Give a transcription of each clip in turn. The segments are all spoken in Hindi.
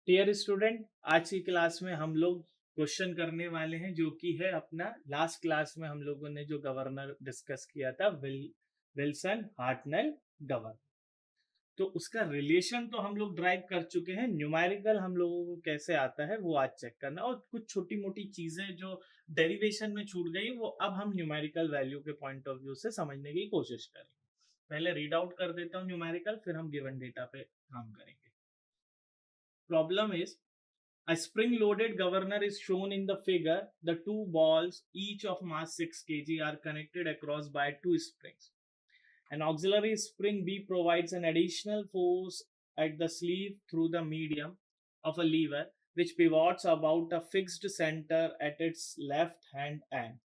डियर स्टूडेंट, आज की क्लास में हम लोग क्वेश्चन करने वाले हैं जो कि है अपना लास्ट क्लास में हम लोगों ने जो गवर्नर डिस्कस किया था, विल्सन हार्टनेल गवर्नर। तो उसका रिलेशन तो हम लोग ड्राइव कर चुके हैं, न्यूमेरिकल हम लोगों को कैसे आता है वो आज चेक करना, और कुछ छोटी मोटी चीजें जो डेरिवेशन में छूट गई वो अब हम न्यूमेरिकल वैल्यू के पॉइंट ऑफ व्यू से समझने की कोशिश करेंगे। पहले रीड आउट कर देता हूँ न्यूमेरिकल, फिर हम गिवन डेटा पे काम करेंगे। Problem is a spring-loaded governor is shown in the figure. The two balls, each of mass 6 kg, are connected across by two springs. An auxiliary spring B provides an additional force at the sleeve through the medium of a lever, which pivots about a fixed center at its left hand end.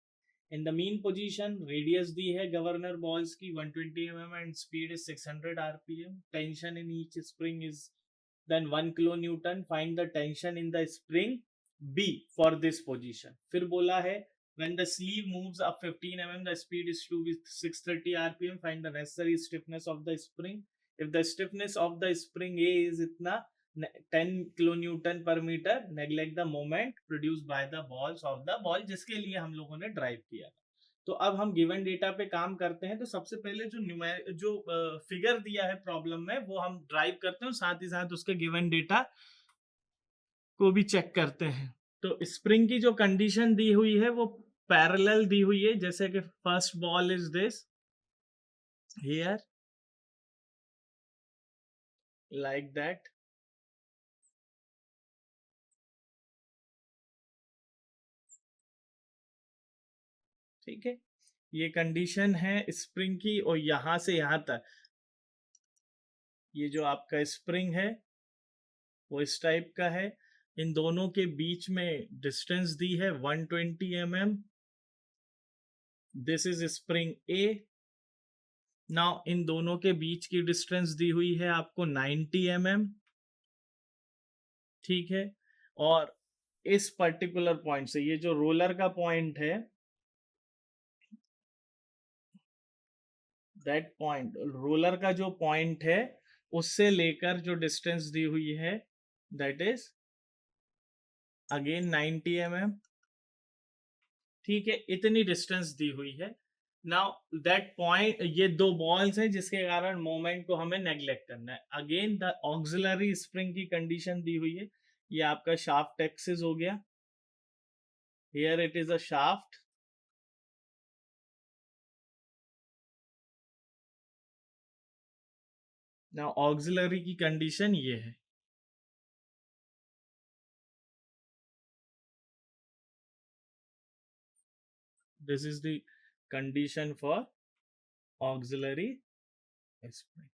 In the mean position, radius दी है governor balls की 120 mm and speed is 600 rpm. Tension in each spring is then 1 kilonewton. Find the tension in the spring B for this position. फिर बोला है when the sleeve moves up 15 mm, the speed is 2 with 630 rpm. Find the necessary stiffness of the spring. If the stiffness of the spring A is इतना 10 kilonewton per meter, neglect the moment produced by the balls of the ball, जिसके लिए हम लोगों ने ड्राइव किया था। तो अब हम गिवन डेटा पे काम करते हैं। तो सबसे पहले जो फिगर दिया है प्रॉब्लम में वो हम ड्राइव करते हैं, साथ ही साथ उसके गिवन डेटा को भी चेक करते हैं। तो स्प्रिंग की जो कंडीशन दी हुई है वो पैरेलल दी हुई है, जैसे कि first ball is this here like that. ठीक है, ये कंडीशन है स्प्रिंग की, और यहां से यहां तक ये जो आपका स्प्रिंग है वो इस टाइप का है। इन दोनों के बीच में डिस्टेंस दी है 120 mm. This is spring A. Now in दोनों के बीच की डिस्टेंस दी हुई है आपको 90 mm। ठीक है, और इस पर्टिकुलर पॉइंट से ये जो रोलर का पॉइंट है, दैट पॉइंट रोलर का जो पॉइंट है उससे लेकर जो डिस्टेंस दी हुई है दैट इज अगेन 90 mm। ठीक है, इतनी डिस्टेंस दी हुई है। नाउ दैट पॉइंट, ये दो बॉल्स हैं जिसके कारण मोमेंट को हमें नेग्लेक्ट करना है। अगेन द ऑक्सिलरी स्प्रिंग की कंडीशन दी हुई है, ये आपका शाफ्ट एक्सिस हो गया, here it is a shaft. Now auxiliary की कंडीशन ये है, this is the condition for auxiliary spring,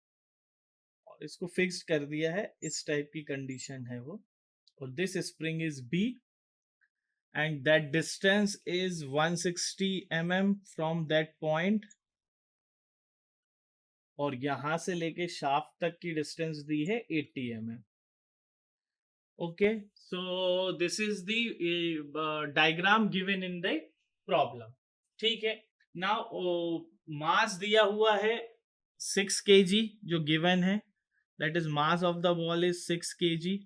और इसको फिक्स्ड कर दिया है, इस टाइप की कंडीशन है वो। और this spring is B and that distance is 160 mm from that point, और यहां से लेके शाफ्ट तक की डिस्टेंस दी है 80 mm। Okay, so this is the diagram given in the problem. ठीक है, नाउ मास दिया हुआ है 6 kg जो गिवन है, that is mass of the ball is 6 kg।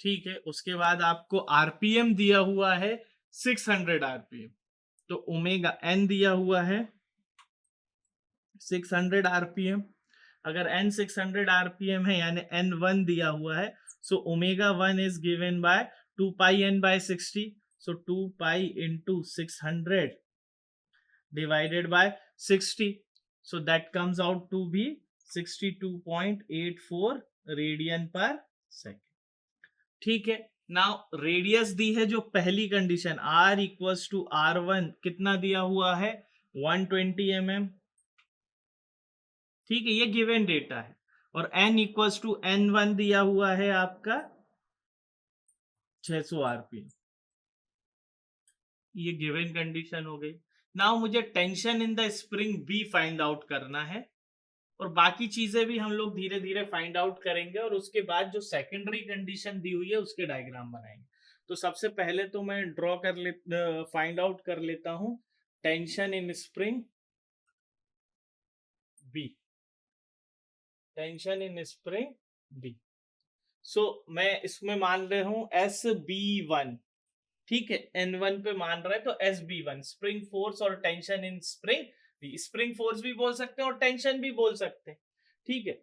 ठीक है, उसके बाद आपको आरपीएम दिया हुआ है 600 आरपीएम। तो ओमेगा एन दिया हुआ है 600 आरपीएम। अगर एन 600 आरपीएम है यानी एन 1 दिया हुआ है, so omega 1 is given by 2 pi n by 60। So 2 pi into 600 divided by 60, so that comes out to be 62.84 radian पर सेकेंड। ठीक है, नाउ रेडियस दी है जो पहली condition r equals to r1 कितना दिया हुआ है 120 mm। ठीक है, ये गिवन डेटा है, और n इक्वल्स टू n1 दिया हुआ है आपका 600 आरपीएम। ये गिवन कंडीशन हो गई। नाउ मुझे tension in the spring B find out करना है, और बाकी चीजें भी हम लोग धीरे धीरे फाइंड आउट करेंगे, और उसके बाद जो सेकेंडरी कंडीशन दी हुई है उसके डायग्राम बनाएंगे। तो सबसे पहले तो मैं ड्रॉ कर ले फाइंड आउट कर लेता हूं tension in spring B, tension in spring B. So मैं इसमें मान रहा हूं SB1, ठीक है, N1 पे मान रहा है तो SB1 स्प्रिंग फोर्स और tension in spring, spring force भी बोल सकते हैं और टेंशन भी बोल सकते हैं, ठीक है।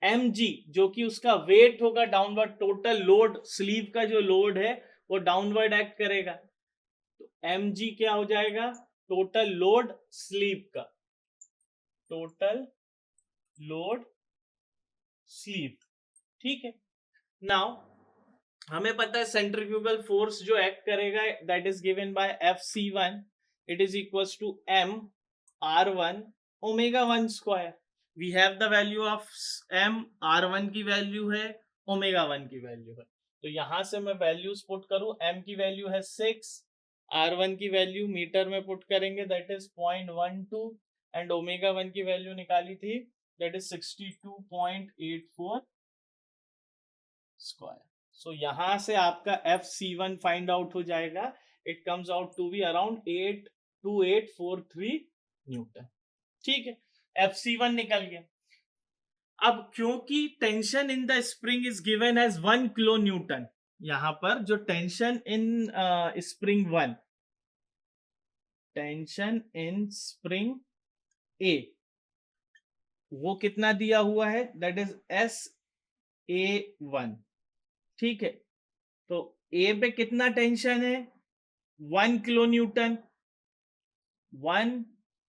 mg जो कि उसका वेट होगा डाउनवर्ड, टोटल लोड स्लीव का जो लोड है वो डाउनवर्ड एक्ट करेगा, तो mg क्या हो जाएगा, टोटल लोड स्लीव का, टोटल लोड स्लीव, ठीक है। नाउ हमें पता है सेंट्रीफ्यूगल फोर्स जो एक्ट करेगा that is given by FC1, it is equals to m r1 omega 1 square. We have the value of m, r1 की वैल्यू है, ओमेगा 1 की वैल्यू है, तो यहां से मैं वैल्यूज पुट करूं, m की वैल्यू है 6, r1 की वैल्यू मीटर में पुट करेंगे दैट इज 0.12 एंड ओमेगा 1 की वैल्यू निकाली थी दैट इज 62.84 स्क्वायर। सो यहां से आपका FC1 फाइंड आउट हो जाएगा, it comes out to be around 82843 newton, ठीक है। FC1 निकल गया। अब क्योंकि tension in the spring is given as 1 kilo newton, यहां पर जो tension in spring 1, tension in spring A वो कितना दिया हुआ है दैट इज SA1, ठीक है। तो ए पे कितना टेंशन है 1 किलो न्यूटन, 1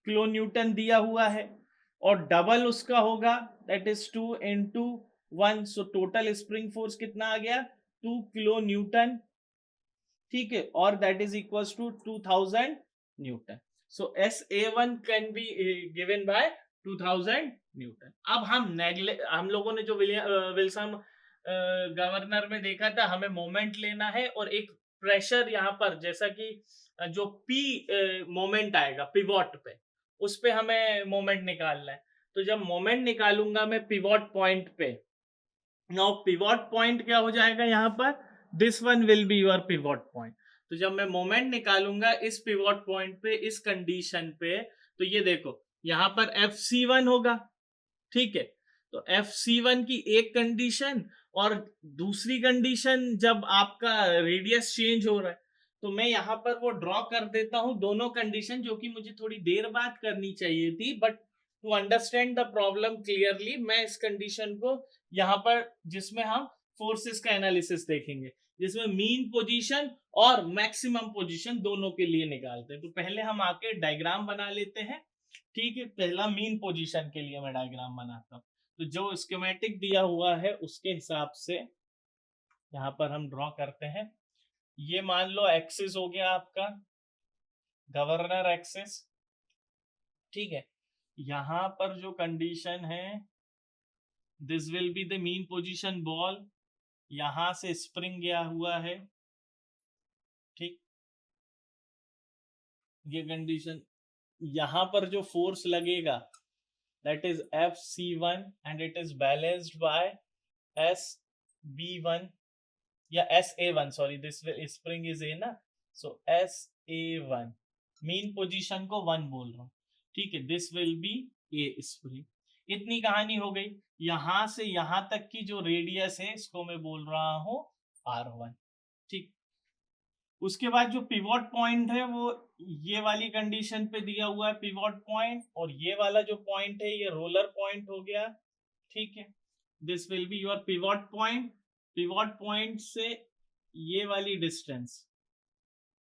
किलो न्यूटन दिया हुआ है और डबल उसका होगा that is 2 into 1, so total spring force कितना आ गया 2 किलो न्यूटन, ठीक है, और that is equals to 2000 newton. So SA1 can be given by 2000 newton. अब हम लोगों ने जो विल्सन गवर्नर में देखा था, हमें मोमेंट लेना है और एक प्रेशर यहाँ पर, जैसा कि जो P मोमेंट आएगा पिवोट पे, उस पे हमें मोमेंट निकालना है। तो जब मोमेंट निकालूंगा मैं पिवोट पॉइंट पे, नाउ पिवोट पॉइंट क्या हो जाएगा यहाँ पर, this one will be your pivot point. तो जब मैं मोमेंट निकालूंगा इस पिवोट पॉइंट पे, इस कंडीशन पे, तो ये देखो यहाँ पर FC1 होगा, ठीक है। तो FC1 की एक कंडीशन और दूसरी कंडीशन जब आपका रेडियस चेंज हो रहा है, तो मैं यहाँ पर वो ड्रॉ कर देता हूं दोनों कंडीशन, जो कि मुझे थोड़ी देर बाद करनी चाहिए थी, but to understand the problem clearly मैं इस कंडीशन को यहाँ पर, जिसमें हम फोर्सेस का एनालिसिस देखेंगे, जिसमें मीन पोजीशन और मैक्सिमम पोजीशन दोनों के लिए निकालते हैं। तो पहले हम आके डायग्राम बना लेते हैं, ठीक है। पहला मीन पोजीशन के लिए मैं डायग्राम बनाता हूं, तो जो स्कीमेटिक दिया हुआ है उसके हिसाब से यहाँ पर हम ड्रॉ करते हैं। ये मान लो एक्सिस हो गया आपका गवर्नर एक्सिस, ठीक है। यहाँ पर जो कंडीशन है this will be the mean position ball, यहां से स्प्रिंग गया हुआ है, ठीक। ये कंडीशन, यहां पर जो फोर्स लगेगा that is FC1 and it is balanced by SB1 या SA1, sorry this spring is A ना, so SA1 मीन पोजीशन को 1 बोल रहा हूं, ठीक है। This will B A spring. इतनी कहानी हो गई। यहां से यहां तक की जो रेडियस है इसको मैं बोल रहा हूं R1, ठीक। उसके बाद जो पिवोट पॉइंट है वो ये वाली कंडीशन पे दिया हुआ है पिवोट पॉइंट, और ये वाला जो पॉइंट है ये रोलर पॉइंट हो गया, ठीक है। This will be your pivot point. Pivot point से ये वाली distance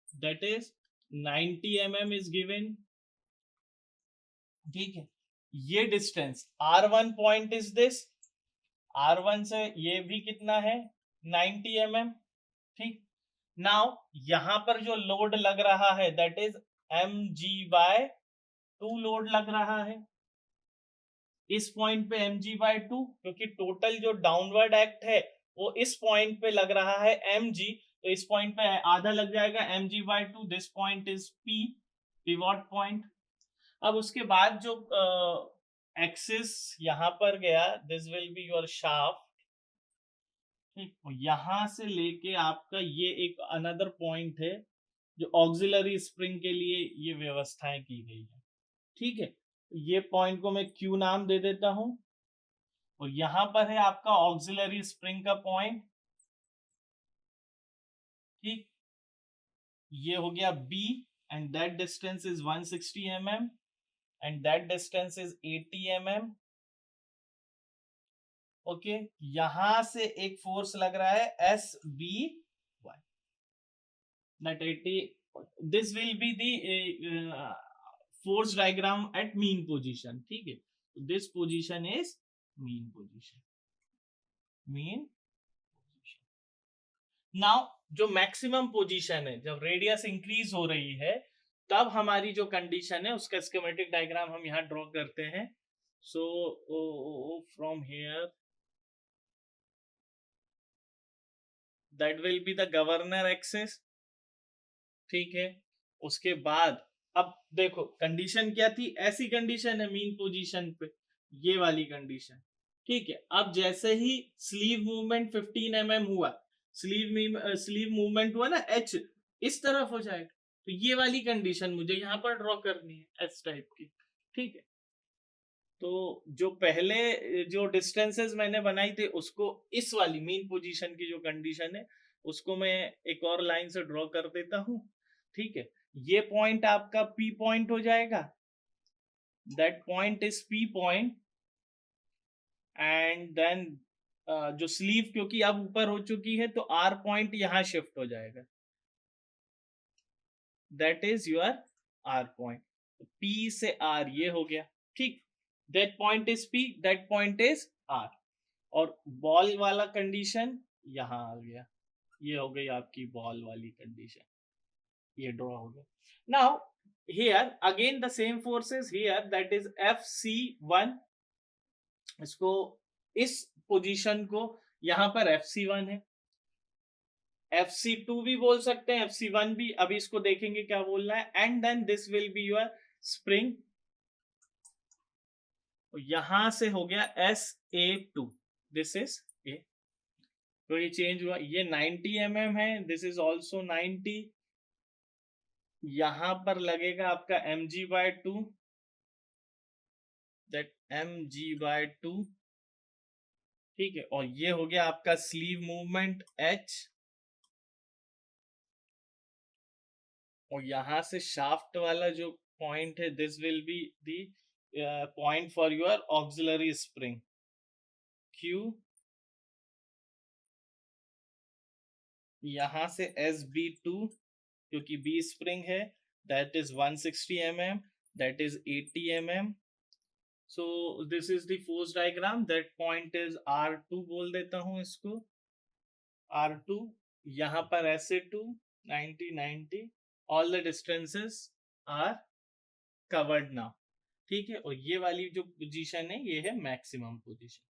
that is 90 mm is given, ठीक है। ये distance R1 point is this, R1 से ये भी कितना है 90 mm, ठीक। नाउ यहां पर जो लोड लग रहा है दैट इज mg/2 लोड लग रहा है इस पॉइंट पे, mg/2, क्योंकि टोटल जो डाउनवर्ड एक्ट है वो इस पॉइंट पे लग रहा है mg, तो इस पॉइंट पे आधा लग जाएगा mg/2, this point is p, pivot point. अब उसके बाद जो एक्सिस यहां पर गया this will be your shaft, ठीक। यहां से लेके आपका ये एक अनदर पॉइंट है जो ऑक्सिलरी स्प्रिंग के लिए ये व्यवस्थाएं की गई है, ठीक है। ये पॉइंट को मैं Q नाम दे देता हूं, और यहां पर है आपका ऑक्सिलरी स्प्रिंग का पॉइंट, ठीक, ये हो गया B and that distance is 160 mm and that distance is 80 mm। Okay, यहां से एक फोर्स लग रहा है SB1, that 80, this will be the force diagram eight mean position, ठीक है, this position is mean position, mean position. Now जो मैक्सिमम पोजीशन है, जब रेडियस इंक्रीज हो रही है तब हमारी जो कंडीशन है उसका स्कीमेटिक डायग्राम हम यहां ड्रॉ करते हैं। सो from here that will be the governor axis, ठीक है। उसके बाद अब देखो कंडीशन क्या थी, ऐसी कंडीशन है मीन पोजीशन पे, ये वाली कंडीशन, ठीक है। अब जैसे ही स्लीव मूवमेंट 15 mm हुआ, स्लीव मूवमेंट हुआ ना, H इस तरफ हो जाएगा, तो ये वाली कंडीशन मुझे यहाँ पर ड्रॉ करनी है एस टाइप की, ठीक है। तो जो पहले जो डिस्टेंसेस मैंने बनाई थी उसको इस वाली मीन पोजीशन की जो कंडीशन है उसको मैं एक और लाइन से ड्रॉ कर देता हूं, ठीक है। ये पॉइंट आपका P पॉइंट हो जाएगा, that point is P point and then जो स्लीव क्योंकि अब ऊपर हो चुकी है तो R पॉइंट यहां शिफ्ट हो जाएगा, that is your R point. P से R ये हो गया, ठीक, that point is P, that point is R। और बॉल वाला कंडीशन यहां आ गया, ये हो गई आपकी बॉल वाली कंडीशन, ये ड्रॉ हो गया। Now here again the same forces here, that is FC1, इसको इस पोजीशन को यहां पर FC1 है, FC2 भी बोल सकते हैं, FC1 भी, अभी इसको देखेंगे क्या बोलना है। And then this will be your spring, यहां से हो गया SA2, दिस इज A, तो ये चेंज हुआ, ये 90 mm है, दिस इज ऑल्सो 90, यहां पर लगेगा आपका mg/2, दैट mg/2, ठीक है। और ये हो गया आपका स्लीव मूवमेंट H, और यहां से शाफ्ट वाला जो पॉइंट है this will be the point for your auxiliary spring Q, यहां से SB2 क्योंकि B स्प्रिंग है, that is 160 mm, that is 80 mm। So this is the force diagram, that point is R2 बोल देता हूं इसको, R2, यहां पर SA2 90 90, all the distances are covered now, ठीक है। और ये वाली जो पोजीशन है ये है maximum position,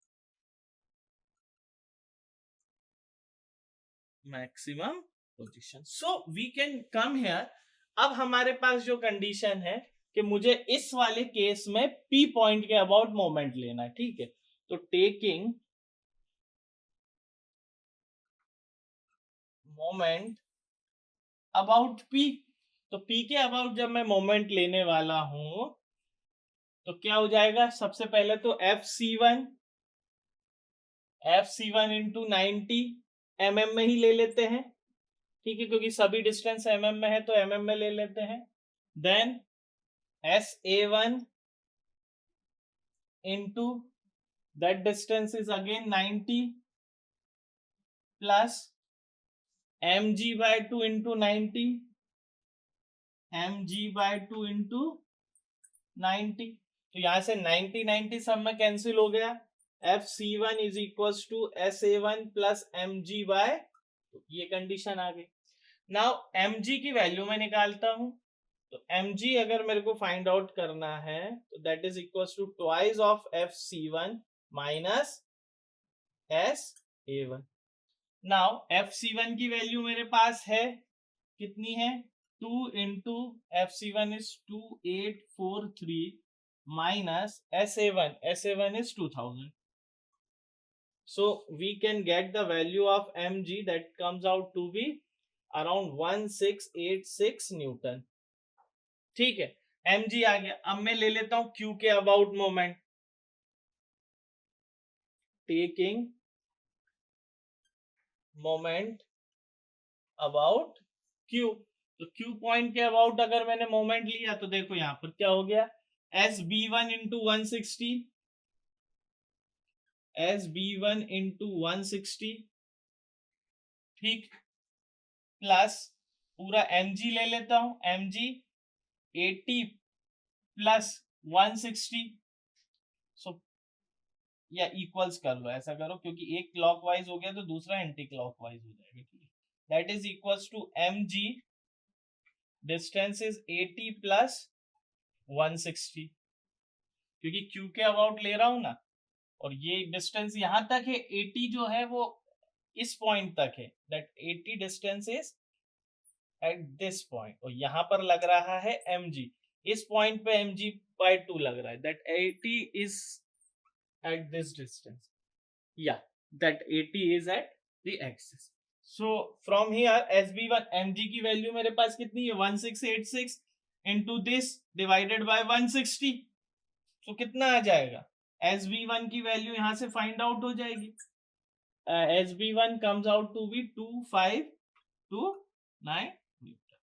maximum position. So we can come here, अब हमारे पास जो कंडीशन है कि मुझे इस वाले केस में P पॉइंट के अबाउट मोमेंट लेना है, ठीक है। तो टेकिंग मोमेंट अबाउट P, तो P के अबाउट जब मैं मोमेंट लेने वाला हूं तो क्या हो जाएगा, सबसे पहले तो FC1 इंटू 90 mm में ही ले लेते हैं, ठीक है, क्योंकि सभी डिस्टेंस mm में है तो mm में ले लेते हैं। Then SA1 into that distance is again 90 plus mg/2 into 90, mg/2 into 90, तो यहां से 90 90 सब में कैंसिल हो गया, FC1 is equal to SA1 plus mg/, ये कंडीशन आ गई। नाउ mg की वैल्यू मैं निकालता हूं, तो mg अगर मेरे को फाइंड आउट करना है तो that is equal to twice of FC1 minus SA1। Now FC1 की वैल्यू मेरे पास है, कितनी है, 2 इंटू FC1 इज 2843 minus SA1 is 2000, so we can get the value of mg that comes out to be around 1686 Newton, ठीक है। mg आ गया, अब मैं ले लेता हूं q के about moment, taking moment about Q। तो Q पॉइंट के अबाउट अगर मैंने मोमेंट लिया तो देखो यहां पर क्या हो गया, S B one into 160, S B one into 160, ठीक, प्लस पूरा mg ले लेता हूं, mg 80 प्लस 160, सो या इक्वल्स कर लो, ऐसा करो क्योंकि एक क्लॉकवाइज हो गया तो दूसरा एंटी क्लॉकवाइज हो जाएगा, ठीक, that is equals to mg, distance is 80 plus 160, क्योंकि Q के अबाउट ले रहा हूं ना, और ये डिस्टेंस यहां तक है, 80 जो है वो इस पॉइंट तक है, that 80 distance is at this point, और यहां पर लग रहा है mg, इस पॉइंट पे mg by 2 लग रहा है, that 80 is at this distance, या that 80 is at the axis. So from here SB1 mg की वैल्यू मेरे पास कितनी है, 1686 इंटू दिस डिवाइडेड बाय 160, तो कितना आ जाएगा, SB1 की वैल्यू यहां से फाइंड आउट हो जाएगी, SB1 comes out to be 2529 Newton.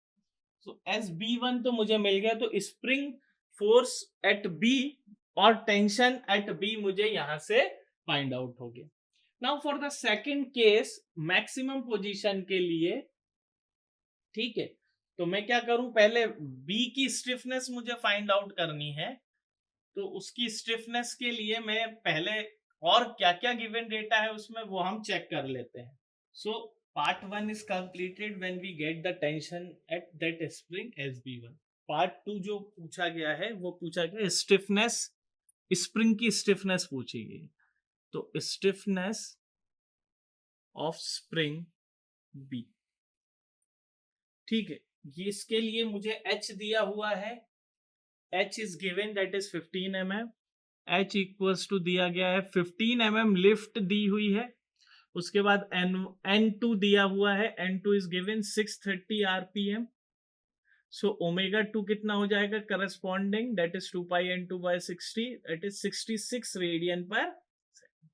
So SB1 तो मुझे मिल गया, तो स्प्रिंग फोर्स एट B और टेंशन एट B मुझे यहां से फाइंड आउट हो गया। Now for the second case maximum position के लिए, ठीक है, तो मैं क्या करूं, पहले B की स्टिफनेस मुझे फाइंड आउट करनी है, तो उसकी स्टिफनेस के लिए मैं पहले और क्या क्या गिवन डेटा है उसमें वो हम चेक कर लेते हैं। So part 1 is completed when we get the tension at that spring SB1। Part 2 जो पूछा गया है वो पूछा गया स्टिफनेस, स्प्रिंग की स्टिफनेस पूछी गई, तो स्टिफनेस ऑफ स्प्रिंग B, ठीक है, ये इसके लिए मुझे H दिया हुआ है, H is given that is 15 mm, H equals to दिया गया है 15 mm लिफ्ट दी हुई है, उसके बाद N2 दिया हुआ है, N2 is given 630 RPM, so omega 2 कितना हो जाएगा corresponding, that is 2 pi N2 by 60, that is 66 radian पर सेकंड।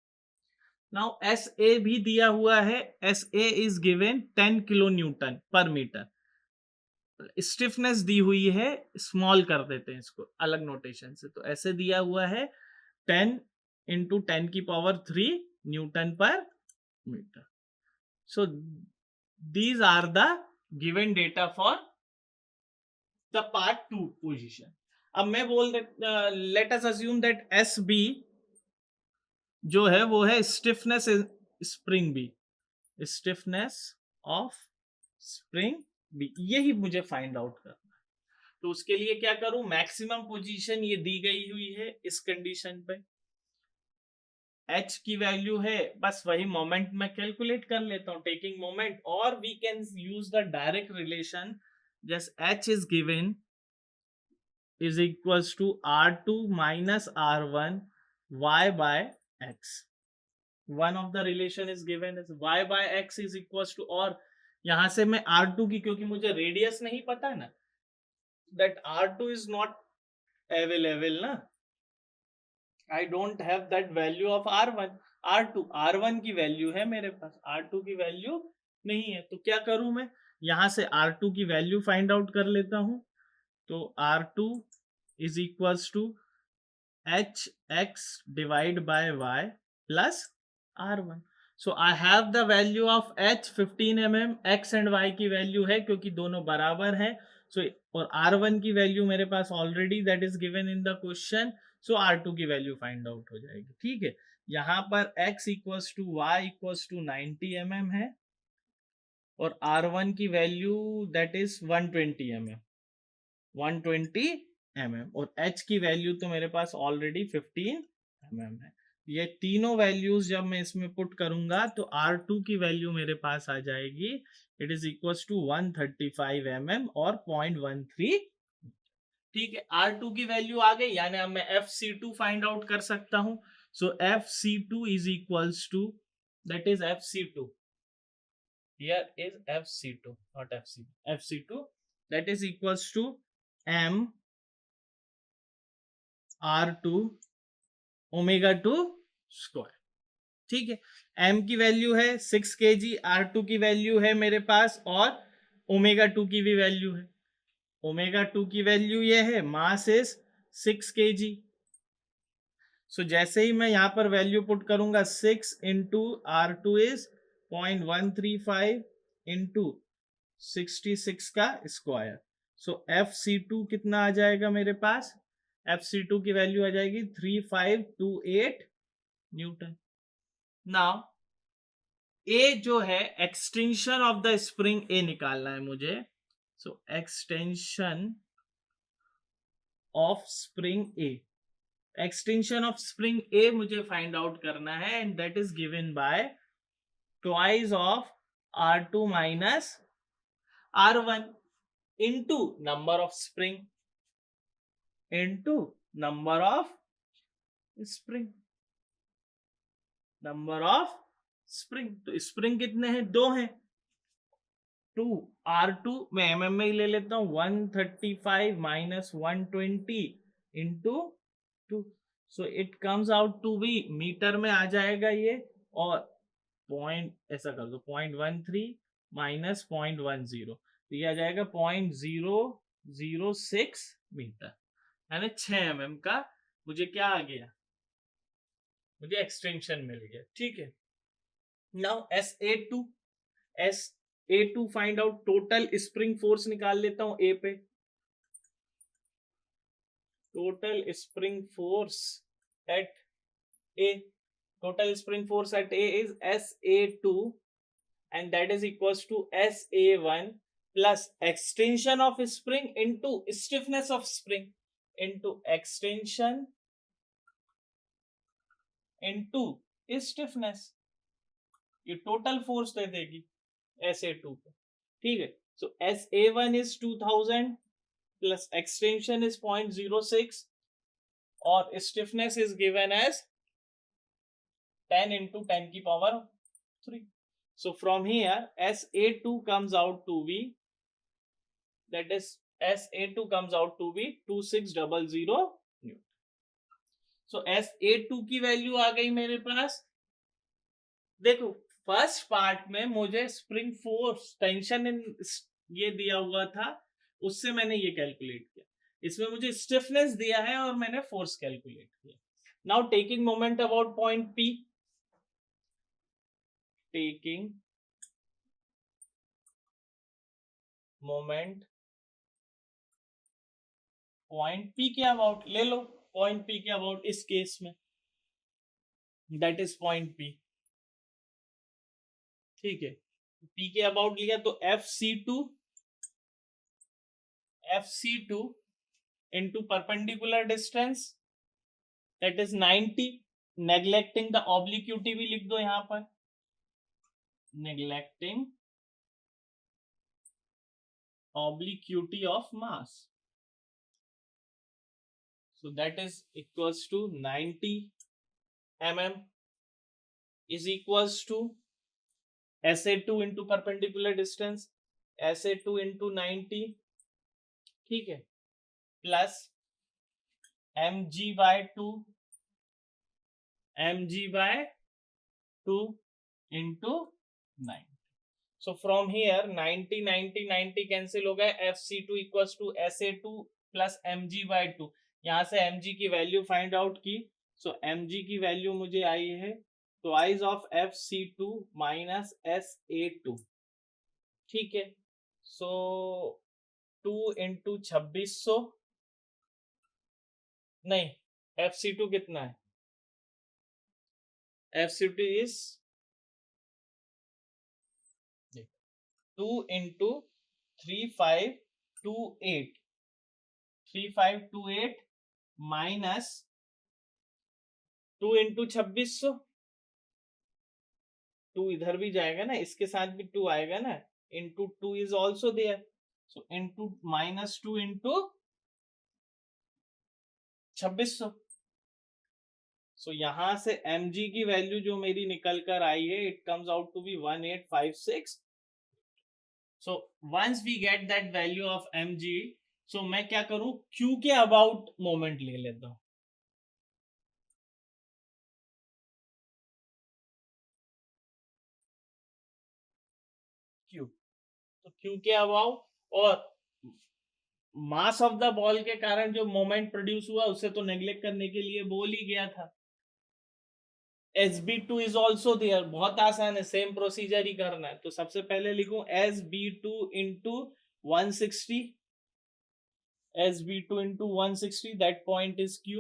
नाउ SA भी दिया हुआ है, SA is given 10 kilo Newton पर मीटर, स्टिफनेस दी हुई है, स्मॉल कर देते हैं इसको अलग नोटेशन से, तो ऐसे दिया हुआ है 10 इंटू 10 की पावर 3 न्यूटन पर metre. So these are the given data for the part 2 position. अब मैं बोल let us assume that SB जो है वो है stiffness spring B, stiffness of spring B, यही मुझे फाइंड आउट करना है, तो उसके लिए क्या करूं, मैक्सिमम पोजीशन ये दी गई हुई है इस कंडीशन पे, H की वैल्यू है, बस वही मोमेंट में कैलकुलेट कर लेता हूं, टेकिंग मोमेंट, और we can use the direct relation, just H is given is equals to R2 minus R1 y by x, one of the relation is given as y by x is equals to, और यहां से मैं R2 की, क्योंकि मुझे रेडियस नहीं पता ना, that R2 is not available ना, I don't have that value of R1, R1 की वैल्यू है मेरे पास, R2 की वैल्यू नहीं है, तो क्या करूं मैं, यहां से R2 की वैल्यू फाइंड आउट कर लेता हूं, तो R2 is equals to hx divide by y plus r1, so I have the value of h 15 mm, x and y की वैल्यू है क्योंकि दोनों बराबर है, so और r1 की वैल्यू मेरे पास already that is given in the question, so r2 की वैल्यू फाइंड आउट हो जाएगी, ठीक है, यहाँ पर x equals to y equals to 90 mm है, और r1 की value that is 120 mm, 120 mm, और h की वैल्यू तो मेरे पास ऑलरेडी 15 mm है, ये तीनों वैल्यूज जब मैं इसमें पुट करूंगा तो R2 की वैल्यू मेरे पास आ जाएगी, it is equals to 135 mm और 0.13, ठीक है, R2 की वैल्यू आ गई, यानी अब मैं FC2 फाइंड आउट कर सकता हूं, so FC2 is equals to, that is FC2, here is FC2 not FC2, that is equals to m R2 omega 2 square, ठीक है, m की वैल्यू है 6 kg, r2 की वैल्यू है मेरे पास, और ओमेगा 2 की भी वैल्यू है। ओमेगा 2 की वैल्यू ये है, मास इज 6 kg। सो जैसे ही मैं यहाँ पर वैल्यू पुट करूंगा 6 इंटू r2 इज 0.135 इंटू 66 का स्क्वायर। सो FC2 कितना आ जाएगा मेरे पास? FC2 की वैल्यू आ जाएगी 3528 न्यूटन। नाउ ए जो है extension of the spring A निकालना है मुझे। So extension of spring A, extension of spring A मुझे फाइंड आउट करना है, and that is given by twice of R2 minus R1 into number of spring into number of spring, number of spring। तो स्प्रिंग कितने हैं? 2 हैं। 2 R2 मैं mm में ही ले लेता हूं, 135 minus 120 into 2। So it comes out to be, metre में आ जाएगा ये, और पॉइंट ऐसा कर दो 0.13 माइनस 0.10, तो ये आ जाएगा 0.006 मीटर, यानी 6 mm का मुझे क्या आ गया? मुझे एक्सटेंशन मिल गया। ठीक है, now SA2 find out, total spring force निकाल लेता हूं ए पे। Total spring force at A, total spring force at A is SA2, and that is equals to SA1 plus extension of spring into stiffness of spring into extension into stiffness, ये टोटल फोर्स दे देगी SA2 को। ठीक है, सो SA1 is 2000 plus extension is 0.06 और stiffness is given as 10 into 10 की power 3। So from here SA2 comes out to be, that is SA2 comes out to be 2600 Newton। So SA2 की वैल्यू आ गई मेरे पास। देखो फर्स्ट पार्ट में मुझे स्प्रिंग फोर्स टेंशन इन ये दिया हुआ था, उससे मैंने ये कैलकुलेट किया। इसमें मुझे स्टिफनेस दिया है और मैंने फोर्स कैलकुलेट किया। Now taking moment about point P, taking moment point P के अबाउट ले लो, पॉइंट P के अबाउट इस केस में दैट इज पॉइंट P। ठीक है, P के अबाउट लिया तो FC2 into perpendicular distance that is 90, neglecting the obliquity भी लिख दो यहां पर, neglecting obliquity of mass, so that is equals to 90 mm is equals to SA2 into perpendicular distance, SA2 into 90, ठीक है, plus mg/2 into 9। So from here 90 90 90 cancel हो गए, FC2 equals to SA2 plus mg/2। यहां से mg की वैल्यू फाइंड आउट की, सो mg की वैल्यू मुझे आई है twice of FC2 minus SA2। ठीक है, सो 2 इंटू 2600, नहीं FC2 कितना है? FC2 is 2 into 3528 minus 2 into 2600, 2 इधर भी जाएगा ना, इसके साथ भी 2 आएगा ना, into 2 is also there, so into minus 2 into 2600। So यहां से mg की वैल्यू जो मेरी निकल कर आई है, it comes out to be 1856। So once we get that value of mg, so मैं क्या करूं, q के अबाउट मोमेंट ले लेता हूं। Q, तो Q के अबाव और मास ऑफ द बॉल के कारण जो मोमेंट प्रोड्यूस हुआ उसे तो नेग्लेक्ट करने के लिए बोल ही गया था। SB2 इज ऑल्सो देयर, बहुत आसान है, सेम प्रोसीजर ही करना है। तो सबसे पहले लिखूं SB2 into 160, SB2 into 160, that point is Q,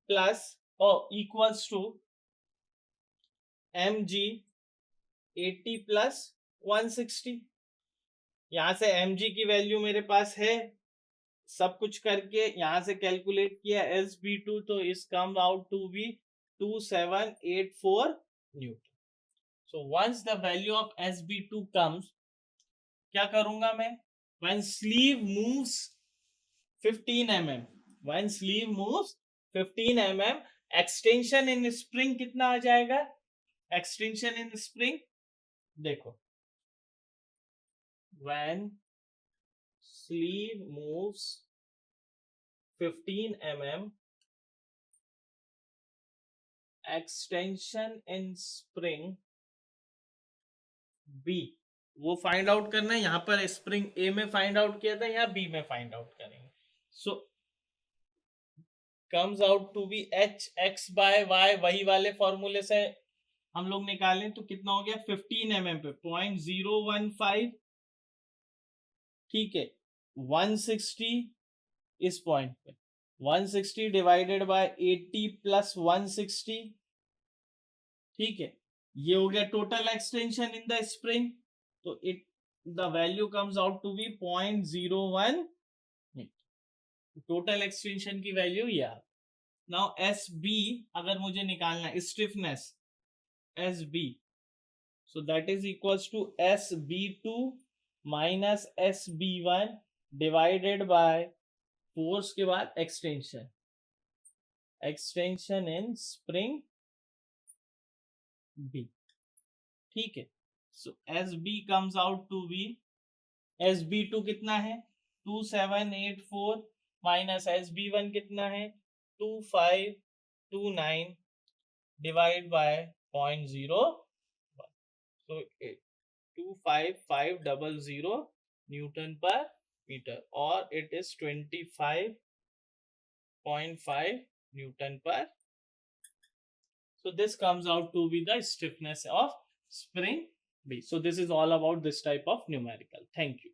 plus equals to mg 80 plus 160। यहां से mg की वैल्यू मेरे पास है, सब कुछ करके यहां से कैलकुलेट किया SB2, तो इस come out to be 2784 newton. So once the value of SB2 comes, क्या करूंगा मैं, when sleeve moves 15 mm, when sleeve moves 15 mm, extension in spring कितना आ जाएगा, extension in spring देखो, when sleeve moves 15 mm, extension in spring B, वो फाइंड आउट करना है। यहां पर स्प्रिंग ए में फाइंड आउट किया था, यहाँ बी में फाइंड आउट करेंगे। So comes out to be H X by Y, वही वाले फॉर्मूले से हम लोग निकालें तो कितना हो गया, 15 mm पे 0.015, ठीक है, 160 इस पॉइंट पे, 160 डिवाइडेड बाय 80 प्लस 160, ठीक है, ये हो गया total extension in the spring. तो it the value comes out to be 0.01, total extension की वैल्यू ये। नाउ एस बी अगर मुझे निकालना है, stiffness S B, so that is equals to SB2 minus SB1 divided by force के बाद extension, extension in spring B, ठीक है। So SB comes out to be, SB2 कितना है 2784 माइनस SB1 कितना है 2529 डिवाइड बाय 0.01, so 25500 न्यूटन पर मीटर, और इट इज 25.5 न्यूटन पर। So this comes out to be the stiffness of spring B. So this is all about this type of numerical. Thank you.